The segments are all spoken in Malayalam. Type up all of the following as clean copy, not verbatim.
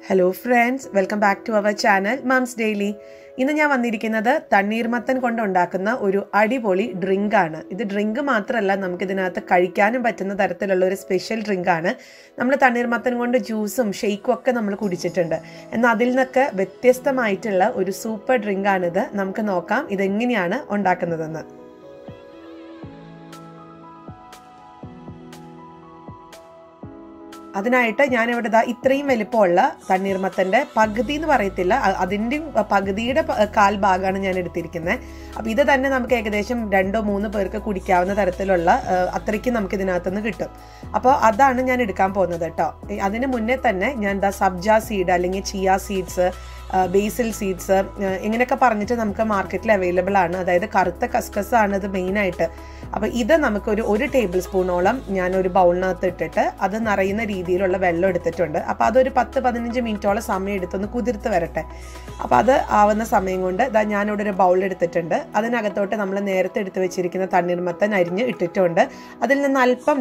Hello friends, welcome back to our channel Mom's Daily. ഇന്ന് ഞാൻ വന്നിരിക്കുന്നത് തണ്ണീർമത്തൻ കൊണ്ട് ഉണ്ടാക്കുന്ന ഒരു അടിപൊളി ഡ്രിങ്ക് ആണ്. ഇത് ഡ്രിങ്ക് മാത്രമല്ല, നമുക്ക് ഇതിനകത്ത് കഴിക്കാനും പറ്റുന്ന തരത്തിലുള്ള ഒരു സ്പെഷ്യൽ ഡ്രിങ്ക് ആണ്. നമ്മൾ തണ്ണീർമത്തൻ കൊണ്ട് ജ്യൂസും ഷേക്കും ഒക്കെ നമ്മൾ കുടിച്ചിട്ടുണ്ട്. എന്നാൽ അതിൽ നിന്നൊക്കെ വ്യത്യസ്തമായിട്ടുള്ള ഒരു സൂപ്പർ ഡ്രിങ്ക് ആണിത്. നമുക്ക് നോക്കാം ഇതെങ്ങനെയാണ് ഉണ്ടാക്കുന്നതെന്ന്. അതിനായിട്ട് ഞാനിവിടെ ഇത്രയും വലിപ്പമുള്ള തണ്ണീർമത്തൻ്റെ പകുതി എന്ന് പറയത്തില്ല, അതിൻ്റെ പകുതിയുടെ കാൽ ഭാഗമാണ് ഞാൻ എടുത്തിരിക്കുന്നത്. അപ്പോൾ ഇത് തന്നെ നമുക്ക് ഏകദേശം 2-3 പേർക്ക് കുടിക്കാവുന്ന തരത്തിലുള്ള അത്രയ്ക്ക് നമുക്ക് ഇതിനകത്തുനിന്ന് കിട്ടും. അപ്പോൾ അതാണ് ഞാൻ എടുക്കാൻ പോകുന്നത് കേട്ടോ. അതിന് മുന്നേ തന്നെ ഞാൻ സബ്ജ സീഡ് അല്ലെങ്കിൽ ചിയ സീഡ്സ്, ബേസിൽ സീഡ്സ് ഇങ്ങനെയൊക്കെ പറഞ്ഞിട്ട് നമുക്ക് മാർക്കറ്റിൽ അവൈലബിൾ ആണ്. അതായത് കറുത്ത കസ്കസ് ആണ് ഇത് മെയിനായിട്ട്. അപ്പോൾ ഇത് നമുക്കൊരു 1 ടേബിൾ സ്പൂണോളം ഞാനൊരു ബൗളിനകത്ത് ഇട്ടിട്ട് അത് നിറയുന്ന രീതിയിലുള്ള വെള്ളം എടുത്തിട്ടുണ്ട്. അപ്പോൾ അതൊരു 10-15 മിനിറ്റോളം സമയം എടുത്തൊന്ന് കുതിർത്ത് വരട്ടെ. അപ്പോൾ അത് ആവുന്ന സമയം കൊണ്ട് ഞാനിവിടെ ഒരു ബൗൾ എടുത്തിട്ടുണ്ട്. അതിനകത്തോട്ട് നമ്മൾ നേരത്തെ എടുത്ത് വെച്ചിരിക്കുന്ന തണ്ണീർമത്തൻ അരിഞ്ഞ് ഇട്ടിട്ടുണ്ട്. അതിൽ നിന്ന് അല്പം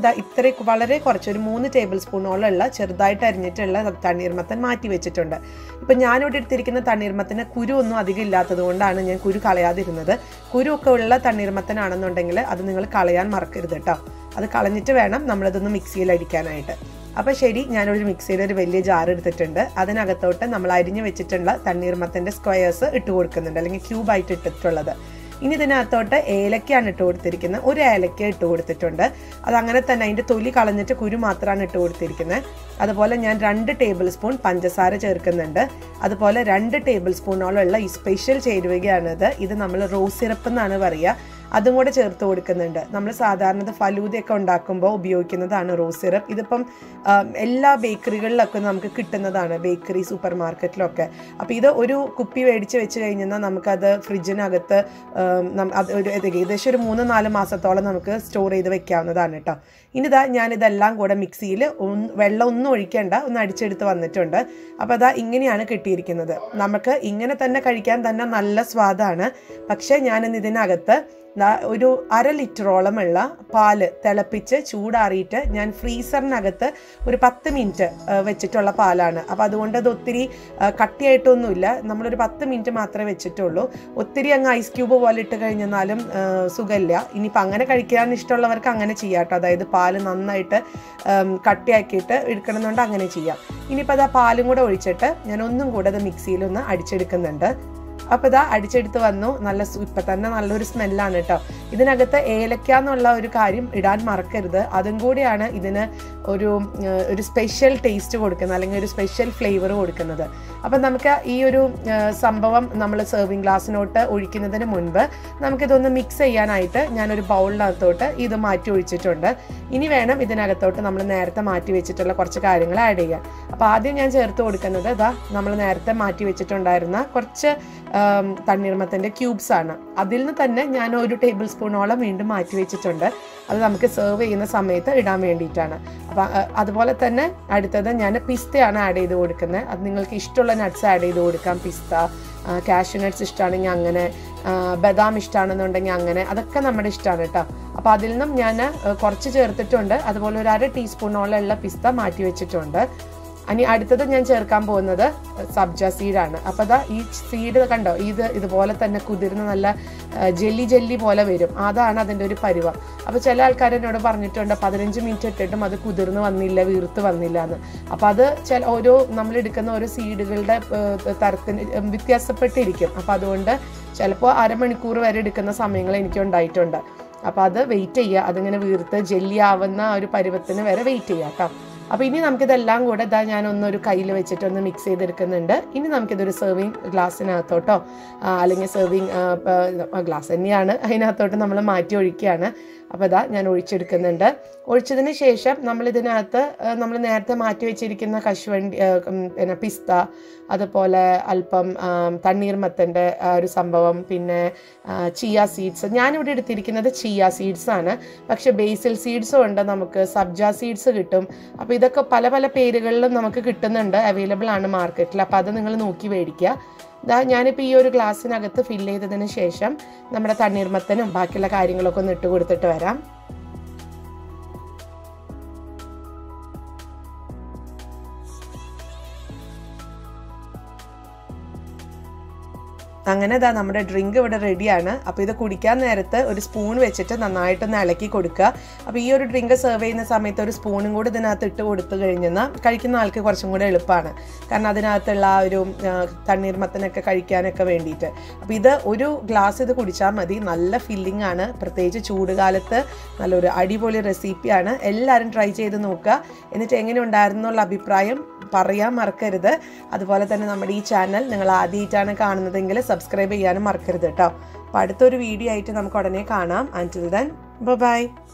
വളരെ കുറച്ച് ഒരു 3 ടേബിൾ സ്പൂണോളം ഉള്ള ചെറുതായിട്ട് അരിഞ്ഞിട്ടുള്ള തണ്ണീർമത്തൻ മാറ്റി വെച്ചിട്ടുണ്ട്. ഇപ്പം ഞാനിവിടെ എടുത്തിരിക്കുന്ന തണ്ണീർമത്തിന് കുരു ഒന്നും അധികം ഇല്ലാത്തത് കൊണ്ടാണ് ഞാൻ കുരു കളയാതിരുന്നത്. കുരു ഒക്കെ ഉള്ള തണ്ണീർമത്തനാണെന്നുണ്ടെങ്കിൽ അത് നിങ്ങൾ കളയാൻ മറക്കരുത് കേട്ടോ. അത് കളഞ്ഞിട്ട് വേണം നമ്മളിതൊന്ന് മിക്സിയിൽ അടിക്കാനായിട്ട്. അപ്പോൾ ശരി, ഞാനൊരു മിക്സിയിൽ ഒരു വലിയ ജാർ എടുത്തിട്ടുണ്ട്. അതിനകത്തോട്ട് നമ്മൾ അരിഞ്ഞ് വെച്ചിട്ടുള്ള തണ്ണീർമത്തൻ്റെ സ്ക്വയേഴ്സ് ഇട്ട് കൊടുക്കുന്നുണ്ട്, അല്ലെങ്കിൽ ക്യൂബായിട്ട് ഇട്ടിട്ടുള്ളത്. ഇനി ഇതിനകത്തോട്ട് ഏലക്കയാണ് ഇട്ട് കൊടുത്തിരിക്കുന്നത്. 1 ഏലക്ക ഇട്ട് കൊടുത്തിട്ടുണ്ട്. അതങ്ങനെ തന്നെ അതിൻ്റെ തൊലി കളഞ്ഞിട്ട് കുരു മാത്രമാണ് ഇട്ട് കൊടുത്തിരിക്കുന്നത്. അതുപോലെ ഞാൻ 2 ടേബിൾ സ്പൂൺ പഞ്ചസാര ചേർക്കുന്നുണ്ട്. അതുപോലെ 2 ടേബിൾ സ്പൂണോളമുള്ള ഈ സ്പെഷ്യൽ ചേരുവകയാണിത്. ഇത് നമ്മൾ റോസ് സിറപ്പ് എന്നാണ് പറയുക. അതും കൂടെ ചേർത്ത് കൊടുക്കുന്നുണ്ട്. നമ്മൾ സാധാരണ ഫലൂദയൊക്കെ ഉണ്ടാക്കുമ്പോൾ ഉപയോഗിക്കുന്നതാണ് റോസ് സിറപ്പ്. ഇതിപ്പം എല്ലാ ബേക്കറികളിലൊക്കെ നമുക്ക് കിട്ടുന്നതാണ്, ബേക്കറി സൂപ്പർ മാർക്കറ്റിലൊക്കെ. അപ്പോൾ ഇത് ഒരു കുപ്പി മേടിച്ച് വെച്ച് കഴിഞ്ഞാൽ നമുക്കത് ഫ്രിഡ്ജിനകത്ത് ഏകദേശം ഒരു 3-4 മാസത്തോളം നമുക്ക് സ്റ്റോർ ചെയ്ത് വെക്കാവുന്നതാണ് കേട്ടോ. ഇനി ഞാനിതെല്ലാം കൂടെ മിക്സിയിൽ വെള്ളം ഒന്നും ഒഴിക്കേണ്ട, ഒന്ന് അടിച്ചെടുത്ത് വന്നിട്ടുണ്ട്. അപ്പോൾ ഇങ്ങനെയാണ് കിട്ടിയിരിക്കുന്നത്. നമുക്ക് ഇങ്ങനെ തന്നെ കഴിക്കാൻ തന്നെ നല്ല സ്വാദാണ്. പക്ഷേ ഞാനിന്ന് ഇതിനകത്ത് ഒരു 1/2 ലിറ്ററോളമുള്ള പാല് തിളപ്പിച്ച് ചൂടാറിയിട്ട് ഞാൻ ഫ്രീസറിനകത്ത് ഒരു 10 മിനിറ്റ് വെച്ചിട്ടുള്ള പാലാണ്. അപ്പോൾ അതുകൊണ്ട് അത് ഒത്തിരി കട്ടിയായിട്ടൊന്നുമില്ല. നമ്മളൊരു 10 മിനിറ്റ് മാത്രമേ വെച്ചിട്ടുള്ളൂ. ഒത്തിരി അങ്ങ് ഐസ് ക്യൂബ് പോലെ ഇട്ട് കഴിഞ്ഞാലും സുഖമില്ല. ഇനിയിപ്പോൾ അങ്ങനെ കഴിക്കാൻ ഇഷ്ടമുള്ളവർക്ക് അങ്ങനെ ചെയ്യാം കേട്ടോ. അതായത് പാല് നന്നായിട്ട് കട്ടിയാക്കിയിട്ട് എടുക്കണമെന്നുണ്ട് അങ്ങനെ ചെയ്യാം. ഇനിയിപ്പോൾ പാലും കൂടെ ഒഴിച്ചിട്ട് ഞാൻ ഒന്നും കൂടെ അത് മിക്സിയിലൊന്ന് അടിച്ചെടുക്കുന്നുണ്ട്. അപ്പോൾ അടിച്ചെടുത്ത് വന്നു. ഇപ്പം തന്നെ നല്ലൊരു സ്മെല്ലാണ് കേട്ടോ. ഇതിനകത്ത് ഏലക്ക എന്നുള്ള ഒരു കാര്യം ഇടാൻ മറക്കരുത്. അതും കൂടിയാണ് ഇതിന് ഒരു സ്പെഷ്യൽ ടേസ്റ്റ് കൊടുക്കുന്നത്, അല്ലെങ്കിൽ ഒരു സ്പെഷ്യൽ ഫ്ലേവർ കൊടുക്കുന്നത്. അപ്പം നമുക്ക് ഈ ഒരു സംഭവം നമ്മൾ സെർവിങ് ഗ്ലാസ്സിനോട്ട് ഒഴിക്കുന്നതിന് മുൻപ് നമുക്കിതൊന്ന് മിക്സ് ചെയ്യാനായിട്ട് ഞാനൊരു ബൗളിനകത്തോട്ട് ഇത് മാറ്റി ഒഴിച്ചിട്ടുണ്ട്. ഇനി വേണം ഇതിനകത്തോട്ട് നമ്മൾ നേരത്തെ മാറ്റി വെച്ചിട്ടുള്ള കുറച്ച് കാര്യങ്ങൾ ആഡ് ചെയ്യാൻ. അപ്പോൾ ആദ്യം ഞാൻ ചേർത്ത് കൊടുക്കുന്നത് നമ്മൾ നേരത്തെ മാറ്റി വെച്ചിട്ടുണ്ടായിരുന്ന കുറച്ച് തണ്ണീർമത്തൻ്റെ ക്യൂബ്സ് ആണ്. അതിൽ നിന്ന് തന്നെ ഞാൻ 1 ടേബിൾ സ്പൂണോളം വീണ്ടും മാറ്റി വെച്ചിട്ടുണ്ട്. അത് നമുക്ക് സെർവ് ചെയ്യുന്ന സമയത്ത് ഇടാൻ വേണ്ടിയിട്ടാണ്. അപ്പം അതുപോലെ തന്നെ അടുത്തത് ഞാൻ പിസ്തയാണ് ആഡ് ചെയ്ത് കൊടുക്കുന്നത്. അത് നിങ്ങൾക്ക് ഇഷ്ടമുള്ള നട്ട്സ് ആഡ് ചെയ്ത് കൊടുക്കാം. പിസ്ത, കാഷ്യൂ നട്ട്സ് ഇഷ്ടമാണെങ്കിൽ അങ്ങനെ, ബദാം ഇഷ്ടമാണെന്നുണ്ടെങ്കിൽ അങ്ങനെ, അതൊക്കെ നമ്മുടെ ഇഷ്ടമാണ് കേട്ടോ. അപ്പോൾ അതിൽ നിന്നും ഞാൻ കുറച്ച് ചേർത്തിട്ടുണ്ട്. അതുപോലെ ഒരു 1/2 ടീസ്പൂണോളം ഉള്ള പിസ്ത മാറ്റി വെച്ചിട്ടുണ്ട്. ഇനി അടുത്തത് ഞാൻ ചേർക്കാൻ പോകുന്നത് സബ്ജ സീഡാണ്. അപ്പോൾ ഈ സീഡ് കണ്ടോ, ഇതുപോലെ തന്നെ കുതിർന്ന് നല്ല ജെല്ലി പോലെ വരും. അതാണ് അതിൻ്റെ ഒരു പരുവം. അപ്പോൾ ചില ആൾക്കാർ എന്നോട് പറഞ്ഞിട്ടുണ്ട് 15 മിനിറ്റ് ഇട്ടിട്ടും അത് കുതിർന്ന് വന്നില്ല, വീർത്ത് വന്നില്ല എന്ന്. അപ്പോൾ അത് നമ്മളെടുക്കുന്ന ഓരോ സീഡുകളുടെ തരത്തിന് വ്യത്യാസപ്പെട്ടിരിക്കും. അപ്പോൾ അതുകൊണ്ട് ചിലപ്പോൾ അരമണിക്കൂർ വരെ എടുക്കുന്ന സമയങ്ങൾ എനിക്ക് ഉണ്ടായിട്ടുണ്ട്. അപ്പോൾ അത് വെയിറ്റ് ചെയ്യുക. അതിങ്ങനെ വീർത്ത് ജെല്ലി ആവുന്ന ഒരു പരുവത്തിന് വരെ വെയിറ്റ് ചെയ്യുക കേട്ടോ. അപ്പോൾ ഇനി നമുക്കിതെല്ലാം കൂടെ ഞാനൊന്നൊരു കയ്യിൽ വെച്ചിട്ടൊന്ന് മിക്സ് ചെയ്തെടുക്കുന്നുണ്ട്. ഇനി നമുക്കിതൊരു സെർവിങ് ഗ്ലാസ്സിനകത്തോട്ടോ, അല്ലെങ്കിൽ സെർവിങ് ഗ്ലാസ് തന്നെയാണ്, അതിനകത്തോട്ട് നമ്മൾ മാറ്റി ഒഴിക്കുകയാണ്. അപ്പോൾ ഞാൻ ഒഴിച്ചെടുക്കുന്നുണ്ട്. ഒഴിച്ചതിന് ശേഷം നമ്മളിതിനകത്ത് നമ്മൾ നേരത്തെ മാറ്റി വെച്ചിരിക്കുന്ന കശുവണ്ടി, പിന്നെ പിസ്ത, അതുപോലെ അല്പം തണ്ണീർമത്തൻ്റെ ഒരു സംഭവം, പിന്നെ ചിയ സീഡ്സ്. ഞാനിവിടെ എടുത്തിരിക്കുന്നത് ചിയ സീഡ്സ് ആണ്. പക്ഷെ ബേസിൽ സീഡ്സും ഉണ്ട്, നമുക്ക് സബ്ജ സീഡ്സ് കിട്ടും. അപ്പോൾ ഇതൊക്കെ പല പല പേരുകളിലും നമുക്ക് കിട്ടുന്നുണ്ട്, അവൈലബിൾ ആണ് മാർക്കറ്റിൽ. അപ്പോൾ അത് നിങ്ങൾ നോക്കി മേടിക്കുക. ഞാനിപ്പോൾ ഈ ഒരു ഗ്ലാസ്സിനകത്ത് ഫില്ല് ചെയ്തതിന് ശേഷം നമ്മുടെ തണ്ണീർമത്തനും ബാക്കിയുള്ള കാര്യങ്ങളൊക്കെ ഒന്ന് ഇട്ട് കൊടുത്തിട്ട് വരാം. അങ്ങനെ ഇതാ നമ്മുടെ ഡ്രിങ്ക് ഇവിടെ റെഡിയാണ്. അപ്പോൾ ഇത് കുടിക്കാൻ നേരത്ത് ഒരു സ്പൂൺ വെച്ചിട്ട് നന്നായിട്ടൊന്ന് ഇളക്കി കൊടുക്കുക. അപ്പോൾ ഈ ഒരു ഡ്രിങ്ക് സെർവ് ചെയ്യുന്ന സമയത്ത് ഒരു സ്പൂണും കൂടി ഇതിനകത്ത് ഇട്ട് കൊടുത്തു കഴിഞ്ഞാൽ കഴിക്കുന്ന ആൾക്ക് കുറച്ചും കൂടെ എളുപ്പമാണ്. കാരണം അതിനകത്തുള്ള ആ ഒരു തണ്ണീർമത്തനൊക്കെ കഴിക്കാനൊക്കെ വേണ്ടിയിട്ട്. അപ്പോൾ ഇത് ഒരു ഗ്ലാസ് ഇത് കുടിച്ചാൽ മതി. നല്ല ഫില്ലിംഗ് ആണ്. പ്രത്യേകിച്ച് ചൂടുകാലത്ത് നല്ലൊരു അടിപൊളി റെസിപ്പിയാണ്. എല്ലാവരും ട്രൈ ചെയ്ത് നോക്കുക. എന്നിട്ട് എങ്ങനെ ഉണ്ടായിരുന്നു എന്നുള്ള അഭിപ്രായം പറയാൻ മറക്കരുത്. അതുപോലെ തന്നെ നമ്മുടെ ഈ ചാനൽ നിങ്ങൾ ആദ്യമായിട്ടാണ് കാണുന്നതെങ്കിൽ സബ്സ്ക്രൈബ് ചെയ്യാനും മറക്കരുത് കേട്ടോ. അപ്പോൾ അടുത്തൊരു വീഡിയോ ആയിട്ട് നമുക്ക് ഉടനെ കാണാം. Until then, bye bye.